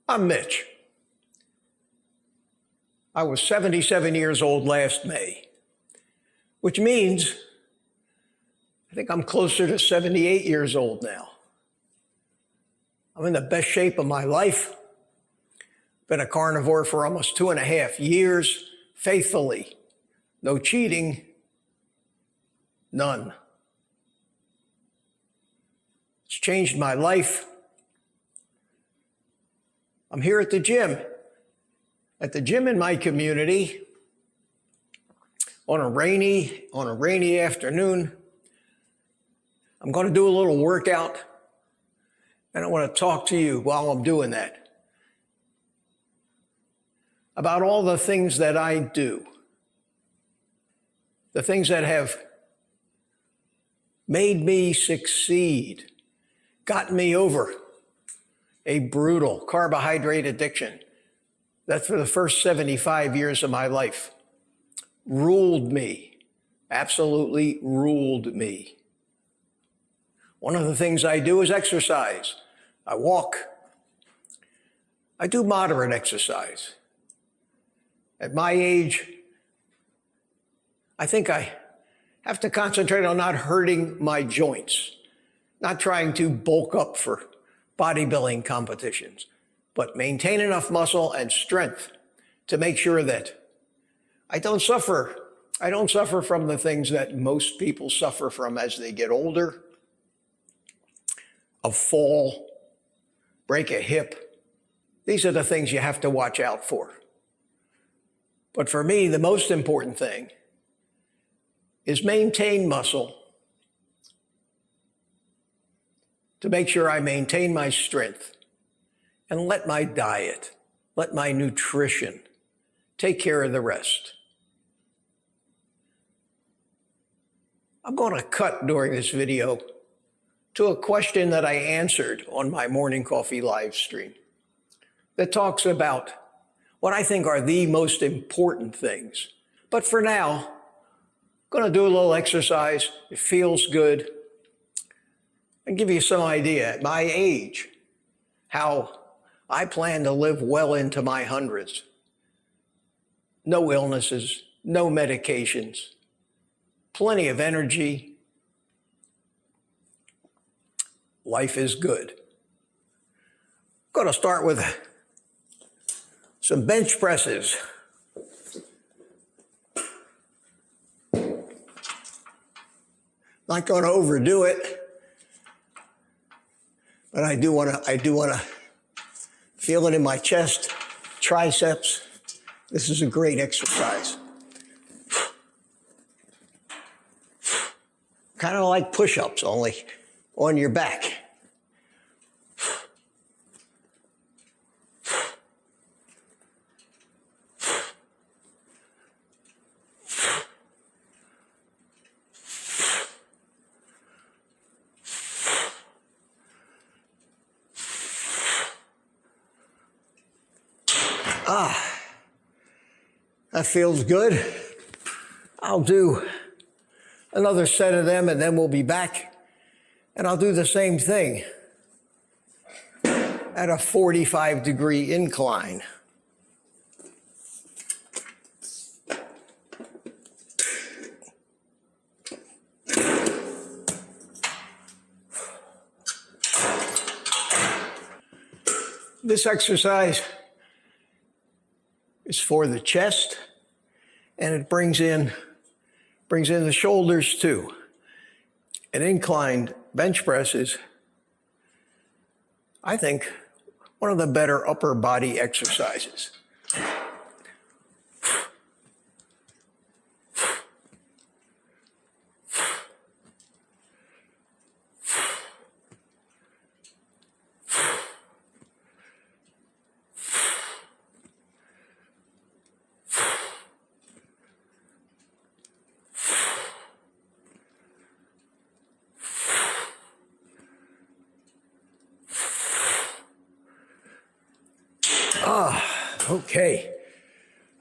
I'm Mitch. I was 77 years old last May, which means I think I'm closer to 78 years old now. I'm in the best shape of my life. Been a carnivore for almost 2.5 years, faithfully. No cheating, none. It's changed my life. I'm here at the gym in my community on a rainy afternoon. I'm going to do a little workout, and I want to talk to you while I'm doing that about all the things that I do, the things that have made me succeed, gotten me over a brutal carbohydrate addiction that for the first 75 years of my life ruled me, absolutely ruled me. One of the things I do is exercise. I walk. I do moderate exercise. At my age, I think I have to concentrate on not hurting my joints, not trying to bulk up for bodybuilding competitions, but maintain enough muscle and strength to make sure that I don't suffer from the things that most people suffer from as they get older. A fall, break a hip. These are the things you have to watch out for. But for me, the most important thing is maintain muscle to make sure I maintain my strength and let my diet, let my nutrition take care of the rest. I'm going to cut during this video to a question that I answered on my morning coffee live stream that talks about what I think are the most important things. But for now, I'm going to do a little exercise. It feels good. And give you some idea at my age how I plan to live well into my hundreds. No illnesses, no medications, plenty of energy. Life is good. I'm going to start with some bench presses. Not going to overdo it, but I do want to feel it in my chest, triceps. This is a great exercise. Kind of like push-ups, only on your back. That feels good. I'll do another set of them and then we'll be back. And I'll do the same thing at a 45-degree incline. This exercise is for the chest, and it brings in the shoulders too. An inclined bench press is, I think, one of the better upper body exercises.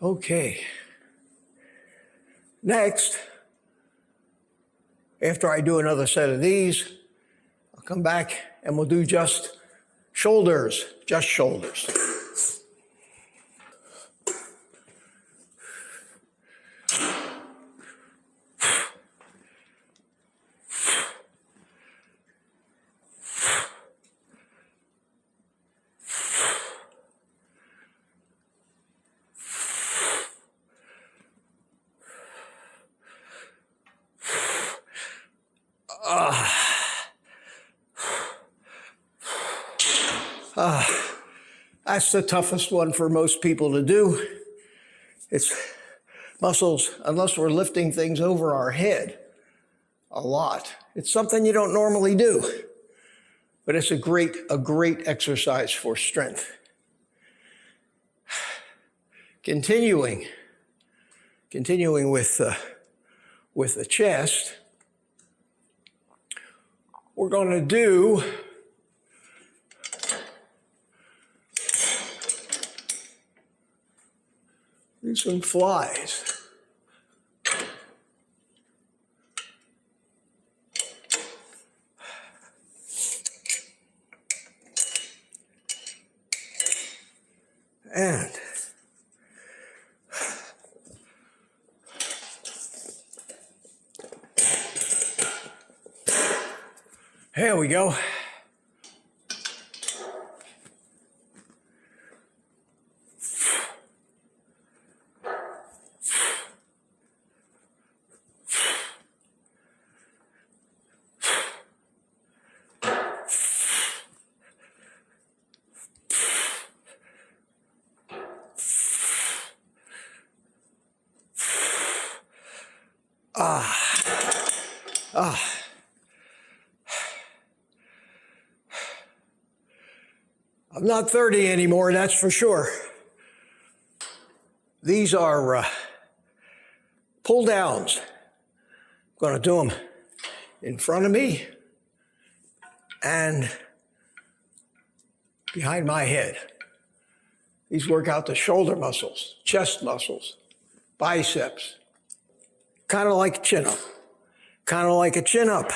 Okay. Next, after I do another set of these, I'll come back and we'll do just shoulders. That's the toughest one for most people to do. It's muscles, unless we're lifting things over our head a lot. It's something you don't normally do, but it's a great exercise for strength. Continuing with the chest, we're going to do some flies. And here we go. I'm not 30 anymore, that's for sure. These are pull downs. I'm going to do them in front of me and behind my head. These work out the shoulder muscles, chest muscles, biceps. Kind of like a chin up. Kind of like a chin up.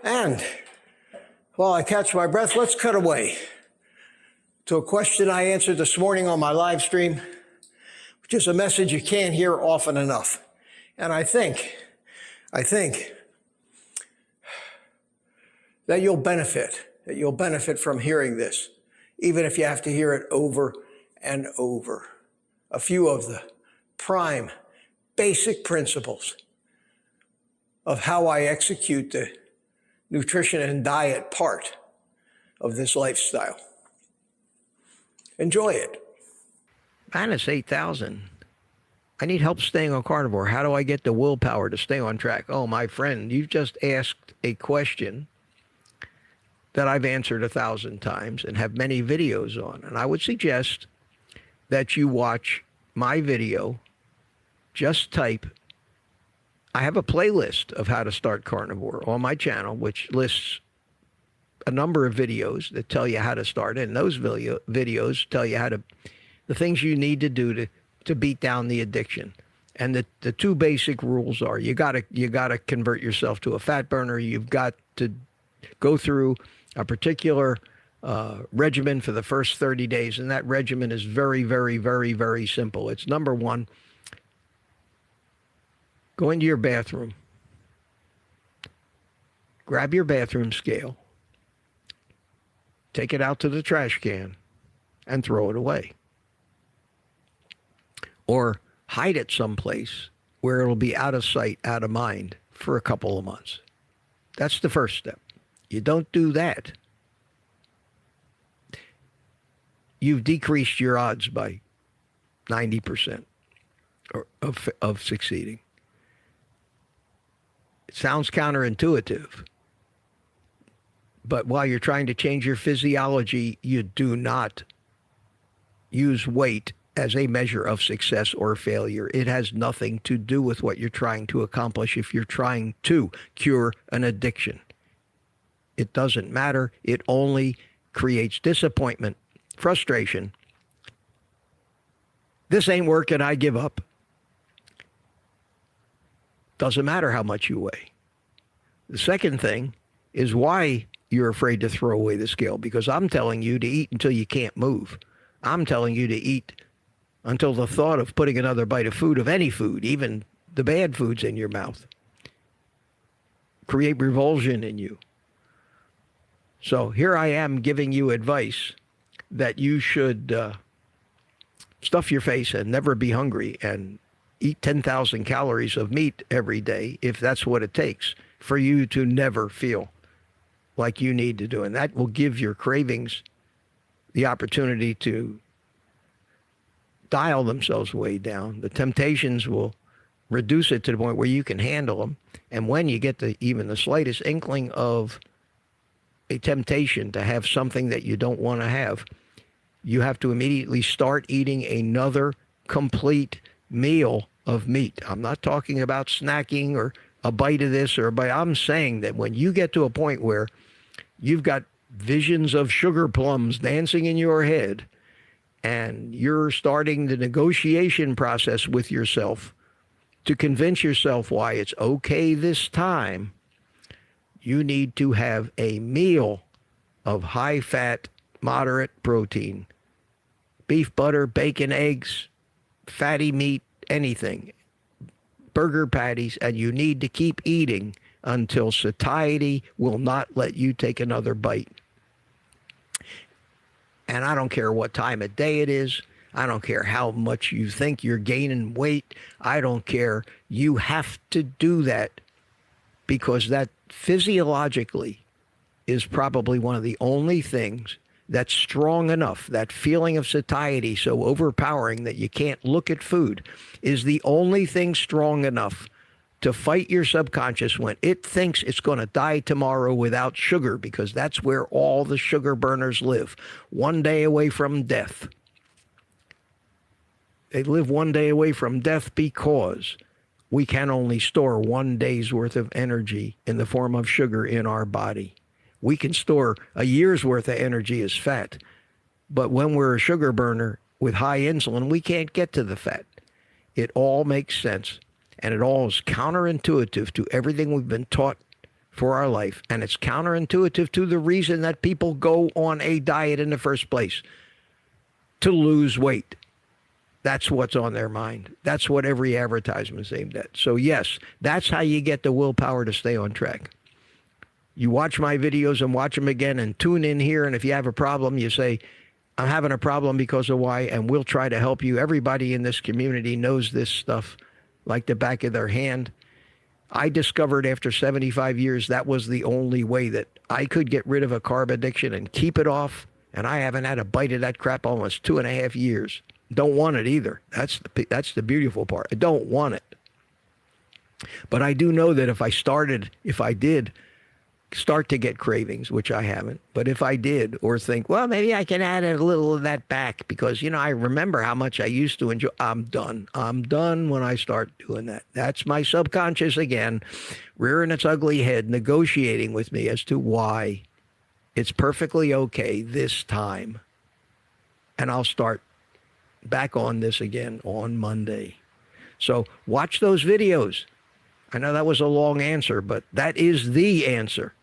And while I catch my breath, let's cut away to a question I answered this morning on my live stream, which is a message you can't hear often enough. And I think that you'll benefit from hearing this, even if you have to hear it over and over. A few of the prime basic principles of how I execute the nutrition and diet part of this lifestyle. Enjoy it. Minus 8,000. I need help staying on carnivore. How do I get the willpower to stay on track? Oh, my friend, you've just asked a question that I've answered 1,000 times and have many videos on. And I would suggest that you watch my video. Just type, I have a playlist of how to start carnivore on my channel, which lists a number of videos that tell you how to start. And those videos tell you the things you need to do to beat down the addiction. And the two basic rules are you gotta convert yourself to a fat burner. You've got to go through a particular regimen for the first 30 days. And that regimen is very, very, very, very simple. It's number one, go into your bathroom, grab your bathroom scale, take it out to the trash can, and throw it away. Or hide it someplace where it'll be out of sight, out of mind for a couple of months. That's the first step. You don't do that, you've decreased your odds by 90% of succeeding. It sounds counterintuitive. But while you're trying to change your physiology, you do not use weight as a measure of success or failure. It has nothing to do with what you're trying to accomplish if you're trying to cure an addiction. It doesn't matter. It only creates disappointment, frustration. This ain't working, I give up. Doesn't matter how much you weigh. The second thing is why you're afraid to throw away the scale, because I'm telling you to eat until you can't move. I'm telling you to eat until the thought of putting another bite of food, of any food, even the bad foods in your mouth, create revulsion in you. So here I am giving you advice that you should stuff your face and never be hungry and eat 10,000 calories of meat every day if that's what it takes for you to never feel like you need to do. And that will give your cravings the opportunity to dial themselves way down. The temptations will reduce it to the point where you can handle them. And when you get even the slightest inkling of a temptation to have something that you don't want to have, you have to immediately start eating another complete meal of meat. I'm not talking about snacking or a bite of this or a bite. I'm saying that when you get to a point where you've got visions of sugar plums dancing in your head and you're starting the negotiation process with yourself to convince yourself why it's okay this time, you need to have a meal of high-fat, moderate protein. Beef, butter, bacon, eggs, fatty meat, anything. Burger patties, and you need to keep eating until satiety will not let you take another bite. And I don't care what time of day it is. I don't care how much you think you're gaining weight. I don't care. You have to do that because that physiologically is probably one of the only things that's strong enough. That feeling of satiety so overpowering that you can't look at food is the only thing strong enough to fight your subconscious when it thinks it's going to die tomorrow without sugar, because that's where all the sugar burners live, one day away from death. They live one day away from death because we can only store 1 day's worth of energy in the form of sugar in our body. We can store a year's worth of energy as fat, but when we're a sugar burner with high insulin, we can't get to the fat. It all makes sense. And it all is counterintuitive to everything we've been taught for our life. And it's counterintuitive to the reason that people go on a diet in the first place, to lose weight. That's what's on their mind. That's what every advertisement is aimed at. So yes, that's how you get the willpower to stay on track. You watch my videos and watch them again and tune in here. And if you have a problem, you say, I'm having a problem because of why, and we'll try to help you. Everybody in this community knows this stuff like the back of their hand. I discovered after 75 years that was the only way that I could get rid of a carb addiction and keep it off. And I haven't had a bite of that crap almost 2.5 years. Don't want it either. That's the beautiful part. I don't want it. But I do know that if I did start to get cravings, which I haven't, but if I did, or think, well, maybe I can add a little of that back because, I remember how much I used to enjoy. I'm done. I'm done when I start doing that. That's my subconscious again, rearing its ugly head, negotiating with me as to why it's perfectly okay this time. And I'll start back on this again on Monday. So watch those videos. I know that was a long answer, but that is the answer.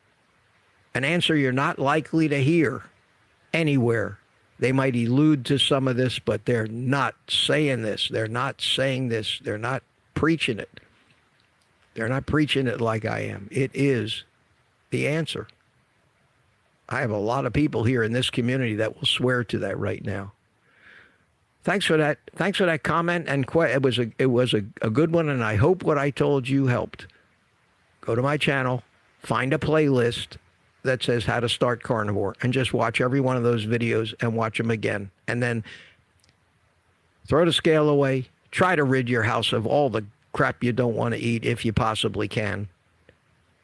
An answer you're not likely to hear anywhere. They might allude to some of this, but they're not saying this. They're not saying this. They're not preaching it. They're not preaching it like I am. It is the answer. I have a lot of people here in this community that will swear to that right now. Thanks for that. Thanks for that comment. And it was a good one, and I hope what I told you helped. Go to my channel, find a playlist that says how to start carnivore, and just watch every one of those videos and watch them again. And then throw the scale away. Try to rid your house of all the crap you don't want to eat if you possibly can.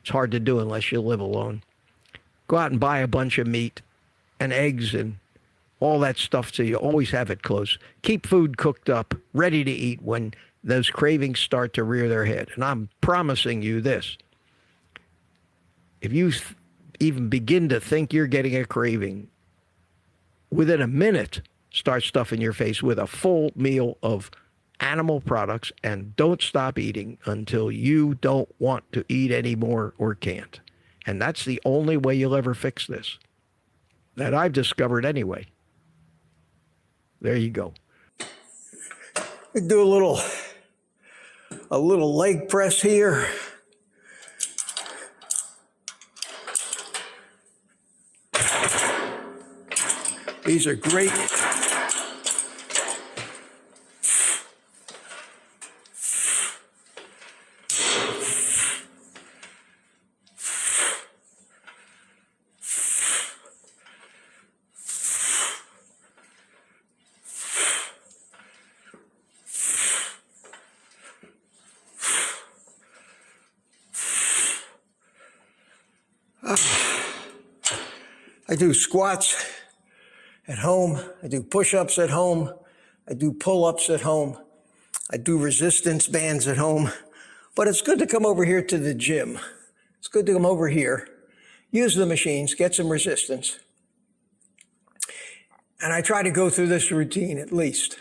It's hard to do unless you live alone. Go out and buy a bunch of meat and eggs and all that stuff so you always have it close. Keep food cooked up, ready to eat when those cravings start to rear their head. And I'm promising you this. If you even begin to think you're getting a craving, within a minute, start stuffing your face with a full meal of animal products and don't stop eating until you don't want to eat anymore or can't. And that's the only way you'll ever fix this, that I've discovered anyway. There you go. Do a little leg press here. These are great. I do squats at home. I do push-ups at home. I do pull-ups at home. I do resistance bands at home. But it's good to come over here to the gym. It's good to come over here, use the machines, get some resistance. And I try to go through this routine at least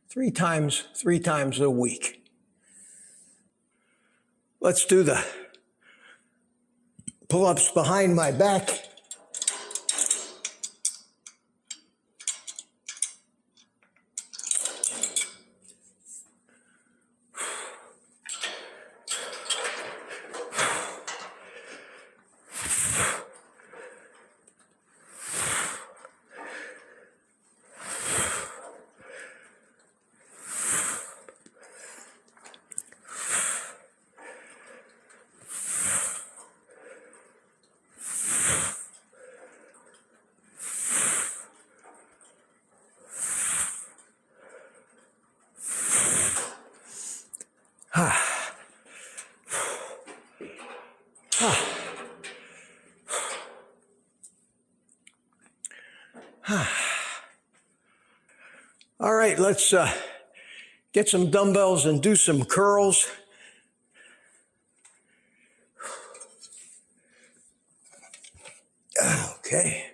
three times a week. Let's do the pull-ups behind my back. All right, let's get some dumbbells and do some curls. Okay.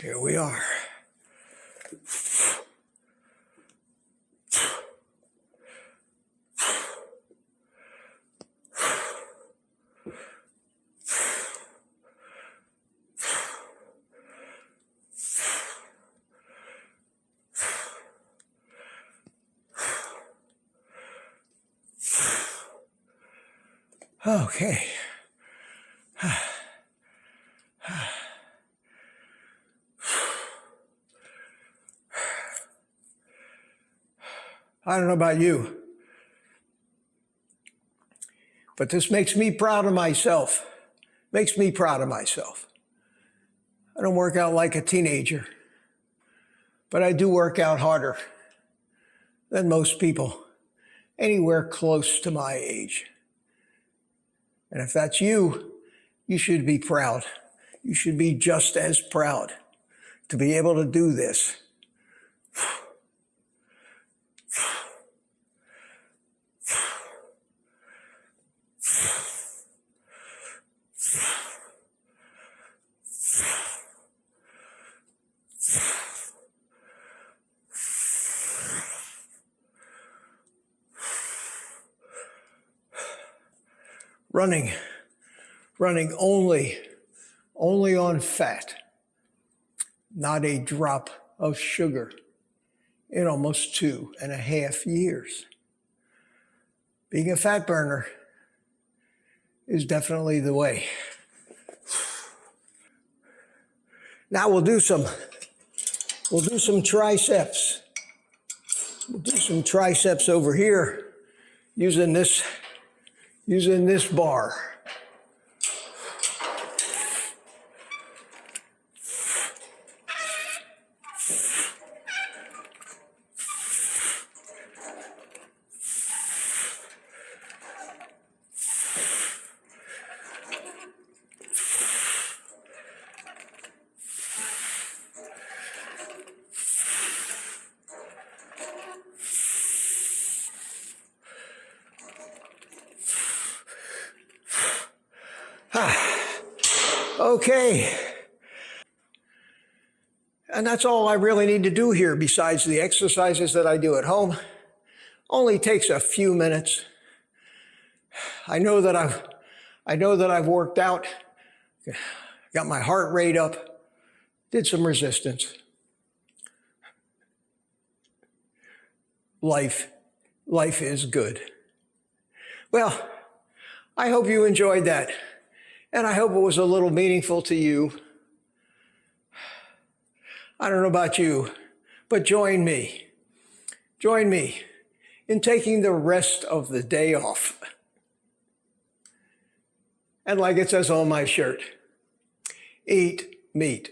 Here we are. Okay. I don't know about you, but this makes me proud of myself. Makes me proud of myself. I don't work out like a teenager, but I do work out harder than most people anywhere close to my age. And if that's you, you should be proud. You should be just as proud to be able to do this. Running only on fat, not a drop of sugar in almost 2.5 years. Being a fat burner is definitely the way. Now we'll do some triceps. We'll do some triceps over here using this bar. Okay. And that's all I really need to do here besides the exercises that I do at home. Only takes a few minutes. I know that I've worked out, got my heart rate up, did some resistance. Life is good. Well, I hope you enjoyed that, and I hope it was a little meaningful to you. I don't know about you, but join me in taking the rest of the day off. And like it says on my shirt, eat meat.